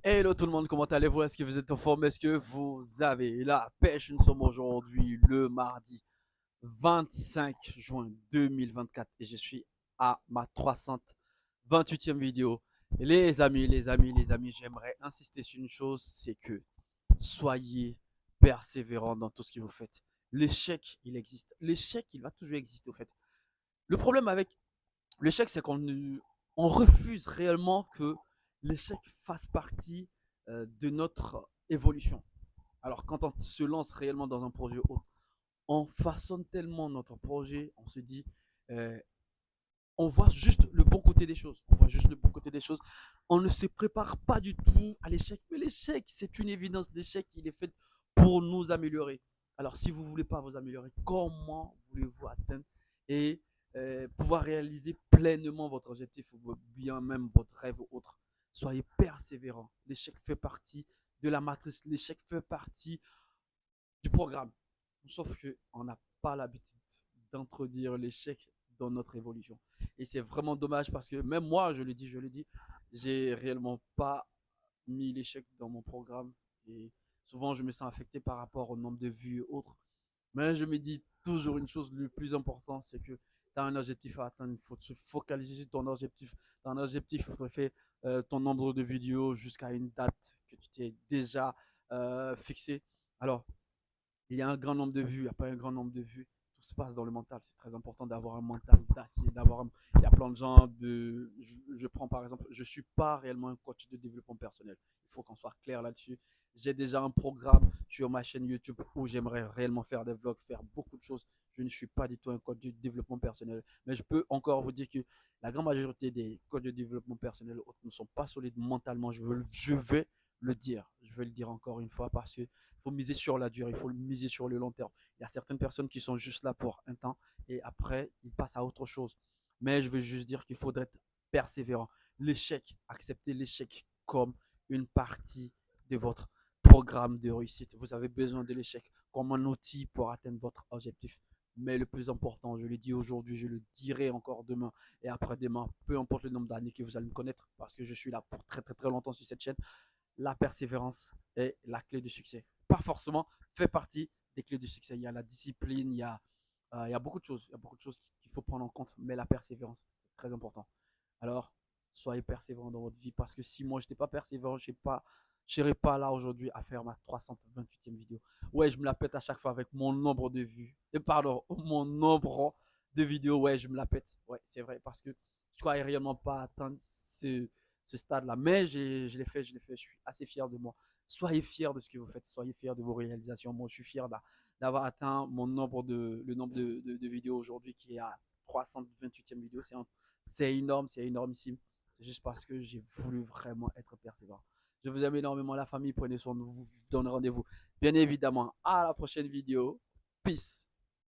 Hello tout le monde, comment allez-vous? Est-ce que vous êtes en forme? Est-ce que vous avez la pêche? Nous sommes aujourd'hui le mardi 25 juin 2024 et je suis à ma 328e vidéo. Les amis, j'aimerais insister sur une chose, c'est que soyez persévérants dans tout ce que vous faites. L'échec, il existe. L'échec, il va toujours exister au fait. Le problème avec l'échec, c'est qu'on refuse réellement que l'échec fasse partie de notre évolution. Alors, quand on se lance réellement dans un projet, on façonne tellement notre projet, on se dit, euh, on voit juste le bon côté des choses. On voit juste le bon côté des choses. On ne se prépare pas du tout à l'échec. Mais l'échec, c'est une évidence. L'échec, il est fait pour nous améliorer. Alors, si vous ne voulez pas vous améliorer, comment voulez-vous atteindre et pouvoir réaliser pleinement votre objectif ou bien même votre rêve ou autre? Soyez persévérant. L'échec fait partie de la matrice. L'échec fait partie du programme. Sauf qu'on n'a pas l'habitude d'introduire l'échec dans notre évolution. Et c'est vraiment dommage parce que même moi, je le dis, j'ai réellement pas mis l'échec dans mon programme. Et souvent, je me sens affecté par rapport au nombre de vues et autres. Mais je me dis toujours une chose, le plus important, c'est que tu as un objectif à atteindre. Il faut se focaliser sur ton objectif. Tu as un objectif, il faut faire ton nombre de vidéos jusqu'à une date que tu t'es déjà fixé. Alors, il y a un grand nombre de vues, il n'y a pas un grand nombre de vues. Tout se passe dans le mental. C'est très important d'avoir un mental d'acier, Il y a plein de gens je prends par exemple, je ne suis pas réellement un coach de développement personnel. Il faut qu'on soit clair là-dessus. J'ai déjà un programme sur ma chaîne YouTube où j'aimerais réellement faire des vlogs, faire beaucoup de choses. Je ne suis pas du tout un coach de développement personnel. Mais je peux encore vous dire que la grande majorité des coachs de développement personnel ne sont pas solides mentalement. Je vais le dire. Je vais le dire encore une fois parce que faut miser sur la durée, il faut miser sur le long terme. Il y a certaines personnes qui sont juste là pour un temps et après, ils passent à autre chose. Mais je veux juste dire qu'il faudrait être persévérant. L'échec, accepter l'échec comme une partie de votre programme de réussite. Vous avez besoin de l'échec comme un outil pour atteindre votre objectif. Mais le plus important, je le dis aujourd'hui, je le dirai encore demain et après-demain, peu importe le nombre d'années que vous allez me connaître, parce que je suis là pour très très très longtemps sur cette chaîne, la persévérance est la clé du succès. Pas forcément fait partie des clés du succès. Il y a la discipline, il y a beaucoup de choses. Il y a beaucoup de choses qu'il faut prendre en compte, mais la persévérance, c'est très important. Alors, soyez persévérant dans votre vie parce que si moi, je n'étais pas persévérant, je ne serais pas là aujourd'hui à faire ma 328e vidéo. Ouais, je me la pète à chaque fois avec mon nombre de vues. Et pardon, mon nombre de vidéos. Ouais, je me la pète. Ouais, c'est vrai parce que je ne croyais réellement pas atteindre ce stade-là. Mais je l'ai fait, je l'ai fait. Je suis assez fier de moi. Soyez fiers de ce que vous faites. Soyez fiers de vos réalisations. Moi, je suis fier d'avoir atteint le nombre de vidéos aujourd'hui qui est à 328e vidéo. C'est énorme, c'est énormissime. C'est juste parce que j'ai voulu vraiment être persévérant. Je vous aime énormément, la famille. Prenez soin de vous. Je vous donne rendez-vous, bien évidemment, à la prochaine vidéo. Peace.